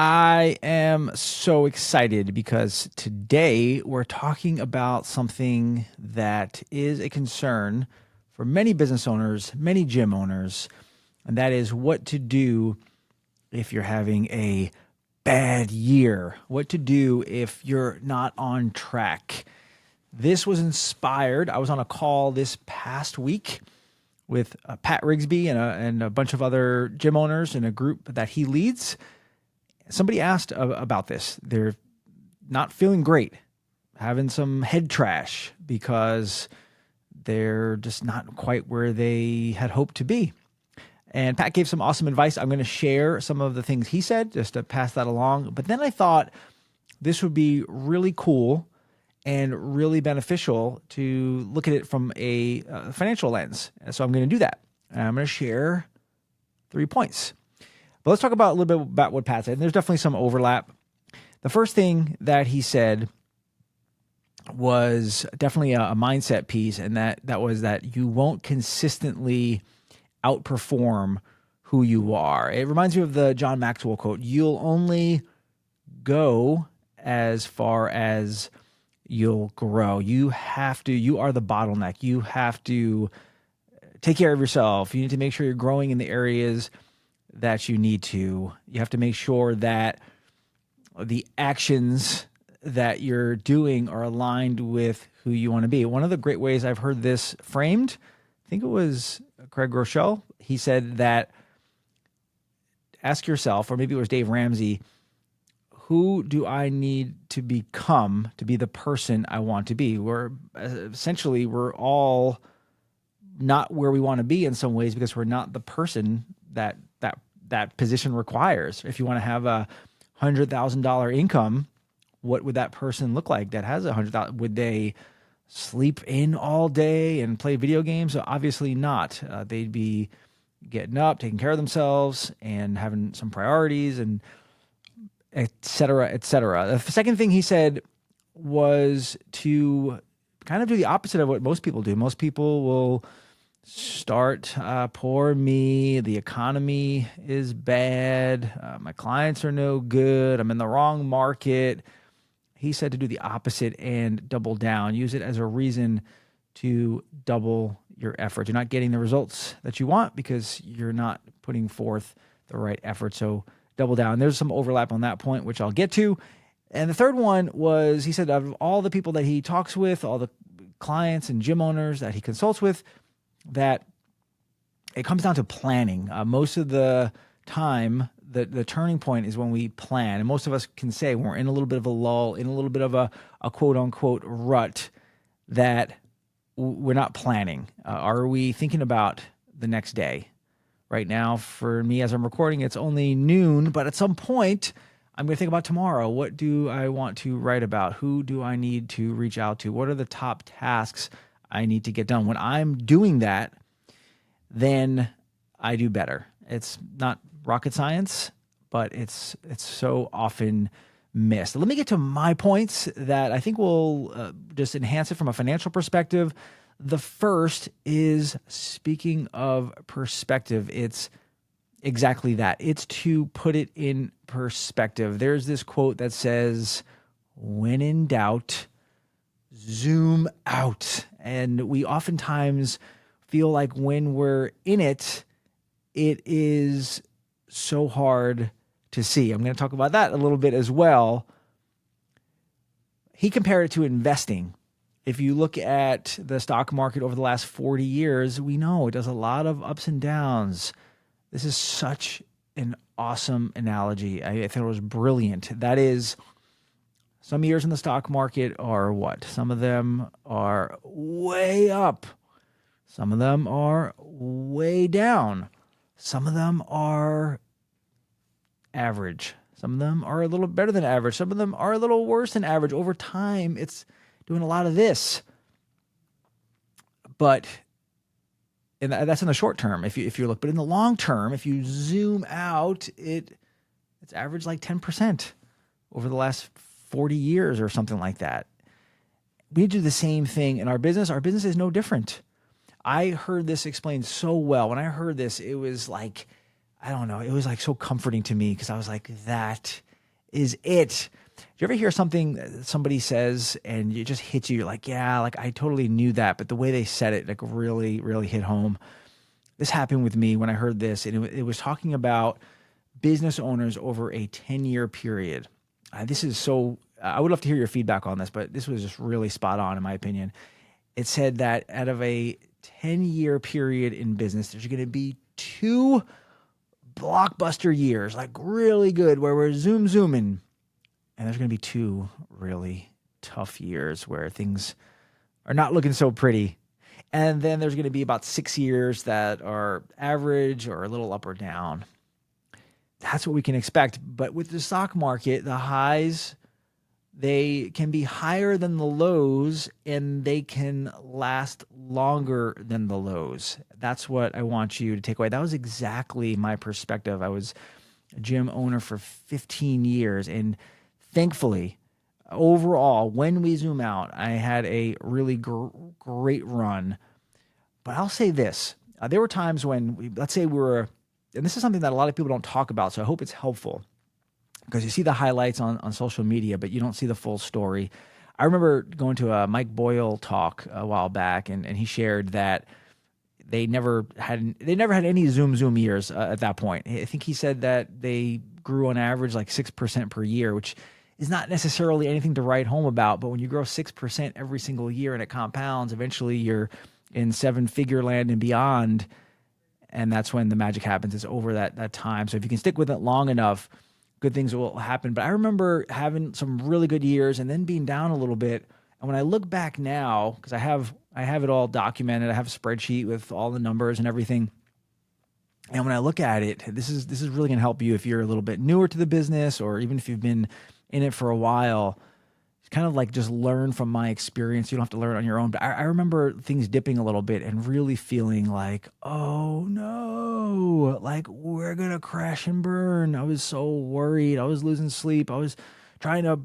I am so excited because today we're talking about something that is a concern for many business owners, many gym owners, and that is what to do if you're having a bad year, what to do if you're not on track. This was inspired. I was on a call this past week with Pat Rigsby and a bunch of other gym owners in a group that he leads. Somebody asked about this. They're not feeling great, having some head trash because they're just not quite where they had hoped to be. And Pat gave some awesome advice. I'm going to share some of the things he said just to pass that along. But then I thought this would be really cool and really beneficial to look at it from a financial lens. And so I'm going to do that. And I'm going to share 3 points. But let's talk about a little bit about what Pat said. And there's definitely some overlap. The first thing that he said was definitely a mindset piece, and that was that you won't consistently outperform who you are. It reminds me of the John Maxwell quote, you'll only go as far as you'll grow. You are the bottleneck. You have to take care of yourself. You need to make sure you're growing in the areas that you need to. You have to make sure that the actions that you're doing are aligned with who you want to be. One of the great ways I've heard this framed, I think it was Craig Groeschel, he said that ask yourself, or maybe it was Dave Ramsey, who do I need to become to be the person I want to be? We're all not where we want to be in some ways because we're not the person that position requires. If you want to have a $100,000 income, what would that person look like that has $100,000? Would they sleep in all day and play video games? Obviously not. They'd be getting up, taking care of themselves, and having some priorities, and et cetera, et cetera. The second thing he said was to kind of do the opposite of what most people do. Most people will start, poor me, the economy is bad, my clients are no good, I'm in the wrong market. He said to do the opposite and double down. Use it as a reason to double your effort. You're not getting the results that you want because you're not putting forth the right effort. So double down. There's some overlap on that point, which I'll get to. And the third one was, he said, of all the people that he talks with, all the clients and gym owners that he consults with, that it comes down to planning. Most of the time, the turning point is when we plan. And most of us can say when we're in a little bit of a lull, in a little bit of a quote unquote rut, that we're not planning. Are we thinking about the next day? Right now, for me, as I'm recording, it's only noon, but at some point, I'm going to think about tomorrow. What do I want to write about? Who do I need to reach out to? What are the top tasks I need to get done? When I'm doing that, then I do better. It's not rocket science, but it's so often missed. Let me get to my points that I think will just enhance it from a financial perspective. The first is, speaking of perspective, it's exactly that. It's to put it in perspective. There's this quote that says, when in doubt, zoom out. And we oftentimes feel like when we're in it, it is so hard to see. I'm going to talk about that a little bit as well. He compared it to investing. If you look at the stock market over the last 40 years, we know it does a lot of ups and downs. This is such an awesome analogy. I thought it was brilliant. That is, some years in the stock market are what? Some of them are way up. Some of them are way down. Some of them are average. Some of them are a little better than average. Some of them are a little worse than average. Over time, it's doing a lot of this. But and that's in the short term, if you look. But in the long term, if you zoom out, it's averaged like 10% over the last 40 years or something like that. We do the same thing in our business. Our business is no different. I heard this explained so well. When I heard this, it was like, I don't know, it was like so comforting to me because I was like, that is it. Do you ever hear something that somebody says and it just hits you? You're like, yeah, like I totally knew that, but the way they said it, like really, really hit home. This happened with me when I heard this, and it was talking about business owners over a 10-year period. This is so, I would love to hear your feedback on this, but this was just really spot on in my opinion. It said that out of a 10-year period in business, there's going to be two blockbuster years, like really good, where we're zooming. And there's going to be two really tough years where things are not looking so pretty. And then there's going to be about 6 years that are average or a little up or down. That's what we can expect. But with the stock market, the highs, they can be higher than the lows and they can last longer than the lows. That's what I want you to take away. That was exactly my perspective. I was a gym owner for 15 years, and thankfully, overall, when we zoom out, I had a really great run. But I'll say this. There were times when, let's say we were, and this is something that a lot of people don't talk about, so I hope it's helpful, because you see the highlights on social media, but you don't see the full story. I remember going to a Mike Boyle talk a while back, and he shared that they never had any zoom years at that point. I think he said that they grew on average like 6% per year, which is not necessarily anything to write home about. But when you grow 6% every single year and it compounds, eventually you're in 7-figure land and beyond. And that's when the magic happens. It's over that time. So if you can stick with it long enough, good things will happen. But I remember having some really good years and then being down a little bit. And when I look back now, because I have it all documented, I have a spreadsheet with all the numbers and everything. And when I look at it, this is really going to help you if you're a little bit newer to the business, or even if you've been in it for a while. It's kind of like just learn from my experience. You don't have to learn on your own. But I remember things dipping a little bit and really feeling like, oh no, like we're going to crash and burn. I was so worried. I was losing sleep. I was trying to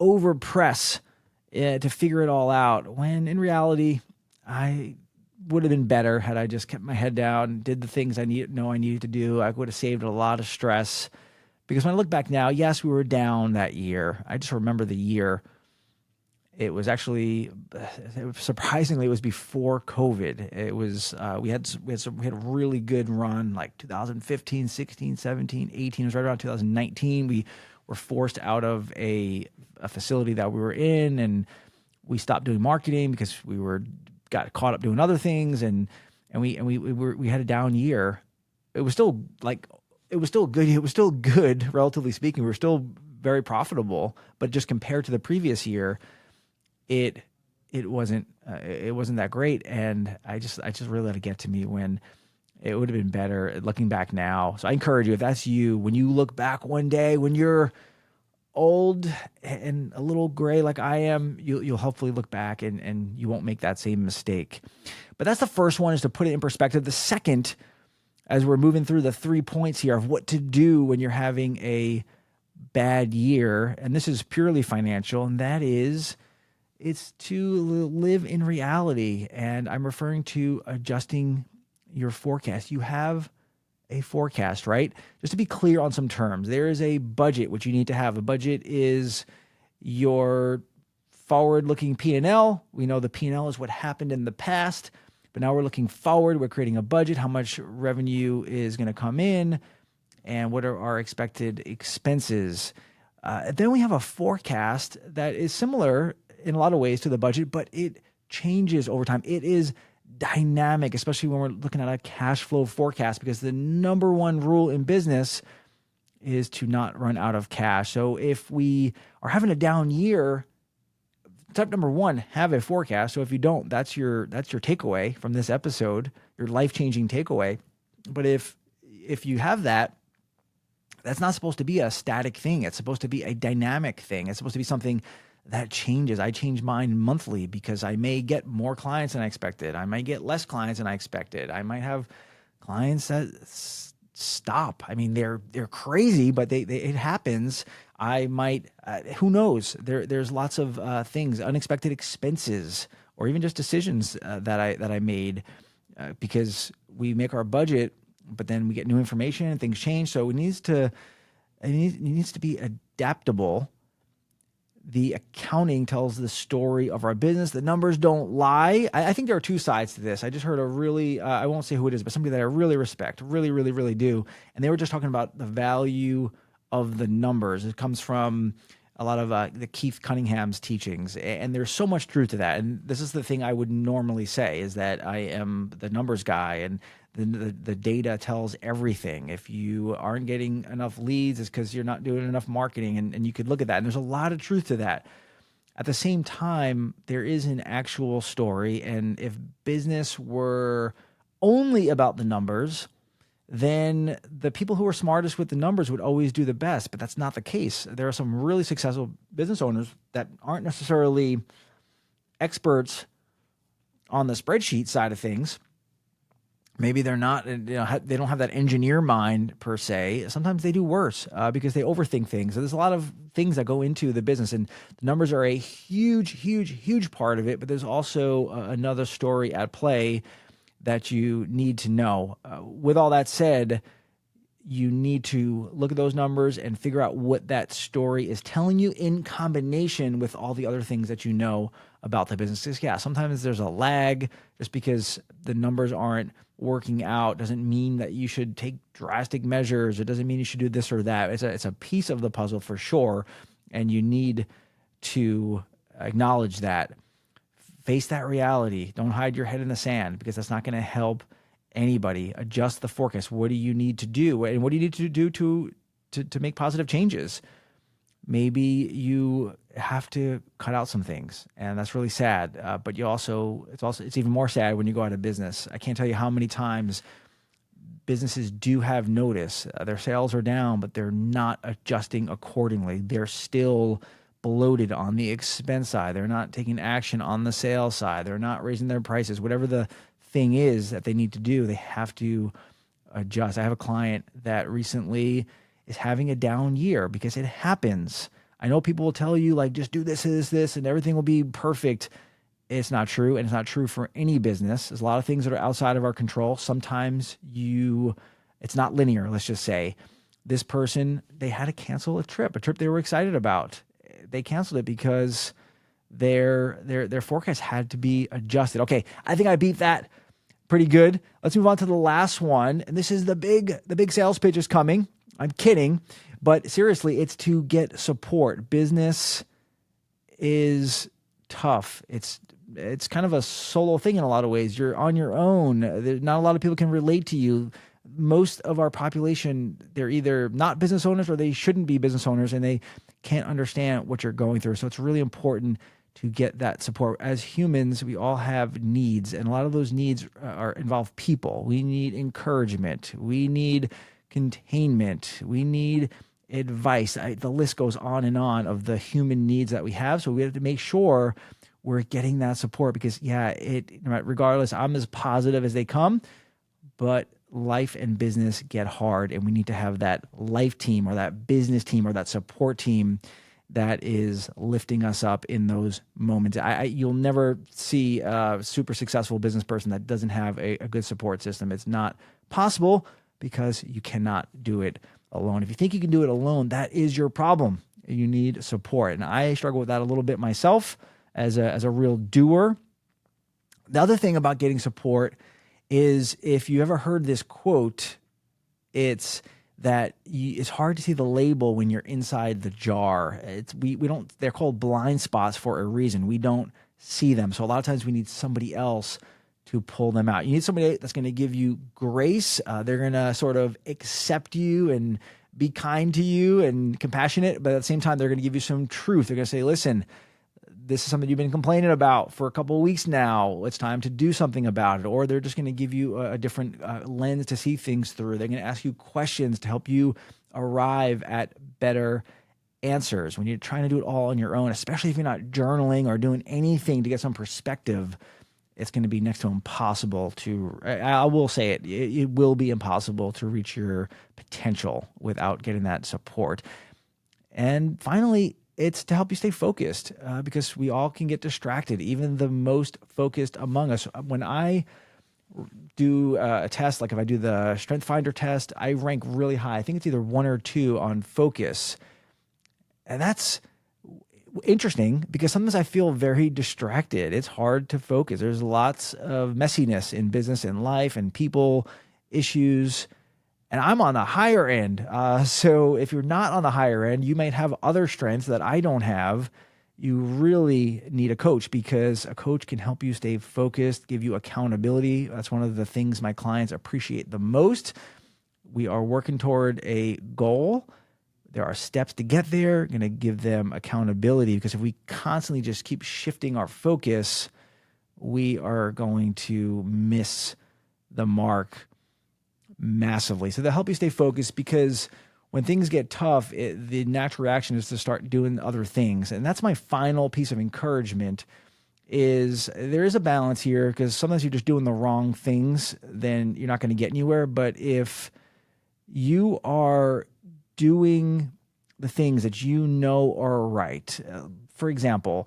overpress to figure it all out, when in reality, I would have been better had I just kept my head down, did the things I needed to do. I would have saved a lot of stress. Because when I look back now, yes, we were down that year. I just remember the year. It was actually, surprisingly, it was before COVID. It was, we had a really good run, like 2015, 16, 17, 18. It was right around 2019. We were forced out of a facility that we were in, and we stopped doing marketing because got caught up doing other things, and we had a down year. It was still good. It was still good, relatively speaking. We were still very profitable, but just compared to the previous year, it wasn't that great. And I just really let it get to me when it would have been better looking back now. So I encourage you, if that's you, when you look back one day, when you're old and a little gray like I am, you'll hopefully look back and you won't make that same mistake. But that's the first one, is to put it in perspective. The second, as we're moving through the 3 points here of what to do when you're having a bad year, and this is purely financial, and that is, it's to live in reality. And I'm referring to adjusting your forecast. You have a forecast, right? Just to be clear on some terms, there is a budget, which you need to have. A budget is your forward-looking P&L. We know the P&L is what happened in the past, but now we're looking forward. We're creating a budget, how much revenue is going to come in, and what are our expected expenses. Then we have a forecast that is similar in a lot of ways to the budget, but it changes over time. It is dynamic, especially when we're looking at a cash flow forecast, because the number one rule in business is to not run out of cash. So if we are having a down year, step number one, have a forecast. So if you don't, that's your takeaway from this episode, your life-changing takeaway. But if you have that, that's not supposed to be a static thing. It's supposed to be a dynamic thing. It's supposed to be something that changes. I change mine monthly because I may get more clients than I expected. I might get less clients than I expected. I might have clients that stop. I mean, they're crazy, but it happens. I might, who knows? There's lots of things, unexpected expenses, or even just decisions that I made because we make our budget, but then we get new information and things change. So it needs to It needs to be adaptable. The accounting tells the story of our business. The numbers don't lie. I think there are two sides to this. I just heard a really, I won't say who it is, but somebody that I really respect, really, really, really do. And they were just talking about the value of the numbers. It comes from a lot of the Keith Cunningham's teachings. And there's so much truth to that. And this is the thing I would normally say is that I am the numbers guy, and the data tells everything. If you aren't getting enough leads, it's because you're not doing enough marketing. And you could look at that. And there's a lot of truth to that. At the same time, there is an actual story. And if business were only about the numbers, then the people who are smartest with the numbers would always do the best. But that's not the case. There are some really successful business owners that aren't necessarily experts on the spreadsheet side of things. Maybe they're not, they don't have that engineer mind per se. Sometimes they do worse because they overthink things. So there's a lot of things that go into the business, and the numbers are a huge, huge, huge part of it. But there's also another story at play that you need to know. With all that said, you need to look at those numbers and figure out what that story is telling you in combination with all the other things that you know about the business. Yeah, sometimes there's a lag. Just because the numbers aren't working out doesn't mean that you should take drastic measures. It doesn't mean you should do this or that. It's a piece of the puzzle for sure, and you need to acknowledge that. Face that reality. Don't hide your head in the sand, because that's not going to help anybody. Adjust the forecast. What do you need to do? And what do you need to do to make positive changes? Maybe you have to cut out some things, and that's really sad. But it's even more sad when you go out of business. I can't tell you how many times businesses do have notice. Their sales are down, but they're not adjusting accordingly. They're still bloated on the expense side. They're not taking action on the sales side. They're not raising their prices. Whatever the thing is that they need to do, they have to adjust. I have a client that recently is having a down year because it happens. I know people will tell you, like, just do this, and everything will be perfect. It's not true, and it's not true for any business. There's a lot of things that are outside of our control. Sometimes it's not linear. Let's just say this person, they had to cancel a trip they were excited about. They canceled it because their forecast had to be adjusted. Okay, I think I beat that pretty good. Let's move on to the last one. And this is the big sales pitch is coming. I'm kidding, but seriously, it's to get support. Business is tough. It's kind of a solo thing in a lot of ways. You're on your own. Not a lot of people can relate to you. Most of our population, they're either not business owners or they shouldn't be business owners, and they can't understand what you're going through. So it's really important to get that support. As humans, we all have needs, and a lot of those needs involve people. We need encouragement. We need containment. We need advice. The list goes on and on of the human needs that we have. So we have to make sure we're getting that support, because regardless, I'm as positive as they come, but life and business get hard, and we need to have that life team or that business team or that support team that is lifting us up in those moments. You'll never see a super successful business person that doesn't have a good support system. It's not possible, because you cannot do it alone. If you think you can do it alone, that is your problem. You need support. And I struggle with that a little bit myself as a real doer. The other thing about getting support is, if you ever heard this quote, it's that it's hard to see the label when you're inside the jar. We don't. They're called blind spots for a reason. We don't see them. So a lot of times we need somebody else to pull them out. You need somebody that's going to give you grace. They're going to sort of accept you and be kind to you and compassionate, but at the same time, they're going to give you some truth. They're going to say, listen, this is something you've been complaining about for a couple of weeks now. It's time to do something about it. Or they're just going to give you a different lens to see things through. They're going to ask you questions to help you arrive at better answers. When you're trying to do it all on your own, especially if you're not journaling or doing anything to get some perspective, it's going to be next to impossible I will say it will be impossible to reach your potential without getting that support. And finally, it's to help you stay focused, because we all can get distracted, even the most focused among us. When I do a test, like if I do the Strength Finder test, I rank really high. I think it's either 1 or 2 on focus. And that's interesting because sometimes I feel very distracted. It's hard to focus. There's lots of messiness in business and life and people issues. And I'm on the higher end. So if you're not on the higher end, you might have other strengths that I don't have. You really need a coach because a coach can help you stay focused, give you accountability. That's one of the things my clients appreciate the most. We are working toward a goal. There are steps to get there. Going to give them accountability because if we constantly just keep shifting our focus, we are going to miss the mark massively. So they'll help you stay focused because when things get tough, the natural reaction is to start doing other things. And that's my final piece of encouragement is there is a balance here because sometimes you're just doing the wrong things, then you're not going to get anywhere. But if you are doing the things that you know are right, for example,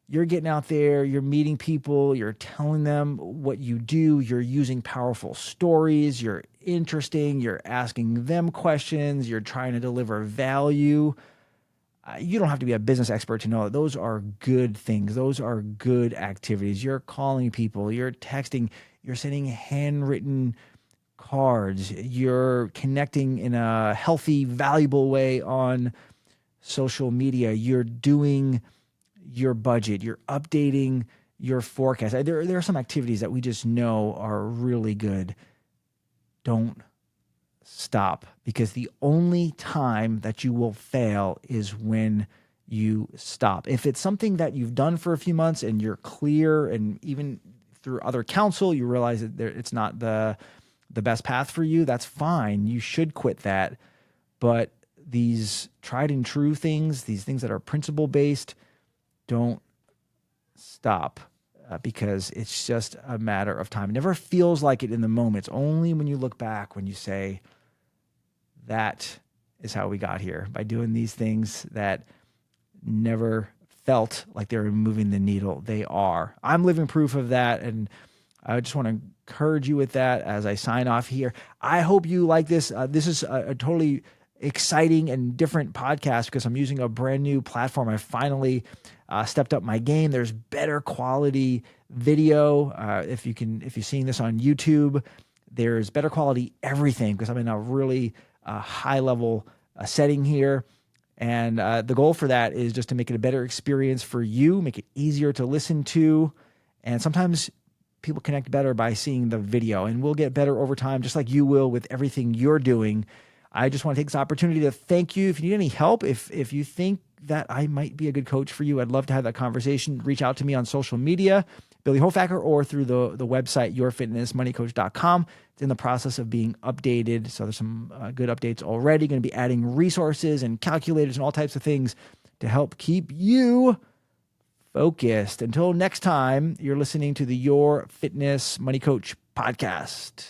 you're getting out there, you're meeting people, you're telling them what you do, you're using powerful stories, you're interesting, you're asking them questions, you're trying to deliver value. You don't have to be a business expert to know that those are good things. Those are good activities. You're calling people, you're texting, you're sending handwritten cards, you're connecting in a healthy, valuable way on social media, you're doing your budget, you're updating your forecast. There are some activities that we just know are really good. Don't stop because the only time that you will fail is when you stop. If it's something that you've done for a few months and you're clear and even through other counsel, you realize that it's not the best path for you, that's fine. You should quit that. But these tried and true things, these things that are principle based, don't stop because it's just a matter of time. It never feels like it in the moment. It's only when you look back when you say, that is how we got here, by doing these things that never felt like they were moving the needle. They are. I'm living proof of that, and I just want to encourage you with that as I sign off here. I hope you like this. This is a totally exciting and different podcast because I'm using a brand new platform. I finally stepped up my game. There's better quality video. If you're seeing this on YouTube, there's better quality everything because I'm in a really high level setting here. And the goal for that is just to make it a better experience for you, make it easier to listen to. And sometimes people connect better by seeing the video, and we'll get better over time, just like you will with everything you're doing. I just want to take this opportunity to thank you. If you need any help, if you think that I might be a good coach for you, I'd love to have that conversation. Reach out to me on social media, Billy Hofacker, or through the website, yourfitnessmoneycoach.com. It's in the process of being updated. So there's some good updates already. Going to be adding resources and calculators and all types of things to help keep you focused. Until next time, you're listening to the Your Fitness Money Coach podcast.